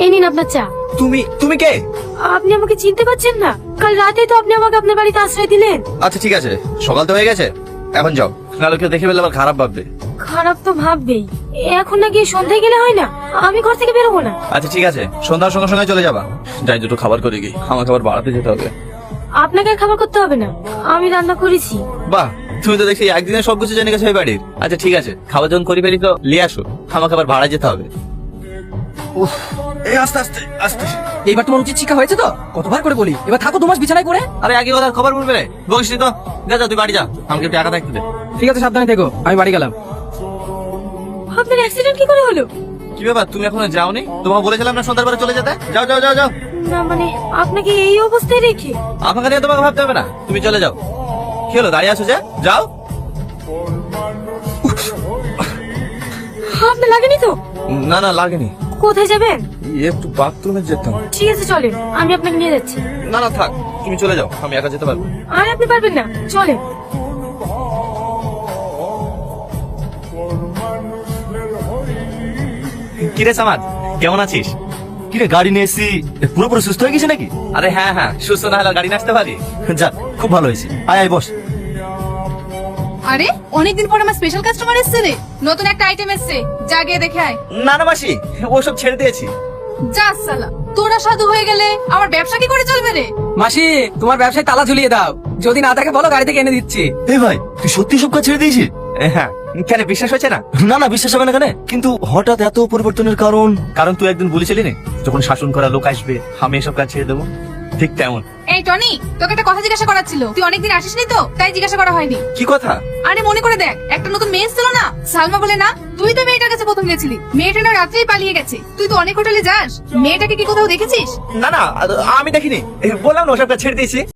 এই নিন আপনার চা। তুমি তুমি কে? আপনি আমাকে চিনতে পারছেন না? কাল রাতে তো আপনি আমাকে আপনার বাড়িতে আশ্রয় দিলেন। আচ্ছা ঠিক আছে, সকাল তো হয়ে গেছে, এখন যাও, নাহলে কেউ দেখে ফেললে আবার খারাপ ভাববে। খারাপ তো ভাববেই। এখন নাকি সন্ধ্যায় গেলে হয় না? আমি ঘর থেকে বেরোবো না। আচ্ছা ঠিক আছে, সন্ধ্যার সঙ্গে সঙ্গে চলে যাবা। যাই দুটো খাবার করে গিয়ে, আমাকে আবার বাড়াতে যেতে হবে। আপনাকে আর খাবার করতে হবে না, আমি রান্না করেছি। বাহ, তুমি তো দেখছি একদিনে সবকিছু জেনে গেছো এই বাড়ির। আচ্ছা ঠিক আছে, খাবার যখন করি ফেলি তো নিয়ে আসো, আমাকে আবার ভাড়া যেতে হবে। উফ, এই আস্তে আস্তে আস্তে। এইবার তোমার উচিত শিক্ষা হয়েছে তো? কতবার করে বলি, এবার থাকো 2 মাস বিছানায় করে। আরে আগে কথা খবর বলবে রে, বলিস তো। যা যা, তুই বাড়ি যা, আমাকে একটু একা থাকতে দে। ঠিক আছে, সাবধানে থেকো, আমি বাড়ি গেলাম। আপনার অ্যাক্সিডেন্ট কি করে হলো? কি ব্যাপার, তুমি এখনো যাওনি? তোমাকে বলেছিলাম না সন্ধ্যার পরে চলে যেতে। যাও যাও যাও যাও। না মানে আপনাকে এই অবস্থায় রেখে? আমাকে নিয়ে তোমাকে ভাবতে হবে না, তুমি চলে যাও। কি হলো, দাঁড়িয়ে আছো যে? যাও। আপনার লাগেনি তো? না না, লাগেনি। কোথায় যাবেন? একটু বাথরুমে যেতাম। ঠিক আছে চলেন, আমি আপনাকে নিয়ে যাচ্ছি। না না থাক, তুমি চলে যাও, আমি একা যেতে পারবো। আর আপনি পারবেন না, চলেন। কিরে সামাদ, কেমন আছিস? কিরে গাড়ি নিয়ে এসছি, পুরোপুরি সুস্থ হয়ে গেছে নাকি? আরে হ্যাঁ হ্যাঁ, সুস্থ না হলে আর গাড়ি নিয়ে আসতে পারি। যাক, খুব ভালো হয়েছে। আয় আয় বস। আরে অনেকদিন পর আমার স্পেশাল কাস্টমার এসেছে রে, নতুন একটা আইটেম এসেছে, যা গিয়ে দেখে আয়। না না মাসি, ওসব ছেড়ে দিয়েছি। যা সালা, তোরা সাধু হয়ে গেলে আমার ব্যবসা কি করে চলবে রে? মাসি, তোমার ব্যবসায় তালা ঝুলিয়ে দাও, যদি না থাকে বলো, গাড়ি থেকে এনে দিচ্ছি। এই ভাই, তুই সত্যি সব কাজ ছেড়ে দিয়েছিস? হ্যাঁ। কেন, বিশ্বাস হচ্ছে না? না না, বিশ্বাস হবে না কেন? কিন্তু হঠাৎ এত পরিবর্তনের কারণ? কারণ তুই একদিন বলেছিলি না, যখন শাসন করা লোক আসবে আমি এসব কাজ ছেড়ে দেবো, ঠিক তেমন। এই টনি, তোকে একটা কথা জিজ্ঞাসা করার ছিল, তুই অনেকদিন আসিসনি তো, তাই জিজ্ঞাসা করা হয়নি। কি কথা? আরে মনে করে দেখ, একটা নতুন মেয়ে এসেছিল না, সালমা বলে না? তুই তো মেয়েটার কাছে প্রথম গেছিলি, মেয়েটা না রাত্রেই পালিয়ে গেছে। তুই তো অনেক হোটেলে যাস, মেয়েটাকে কি কোথাও দেখেছিস? না না, আমি দেখিনি, বললাম না ওসব কাজ ছেড়ে দিয়েছি।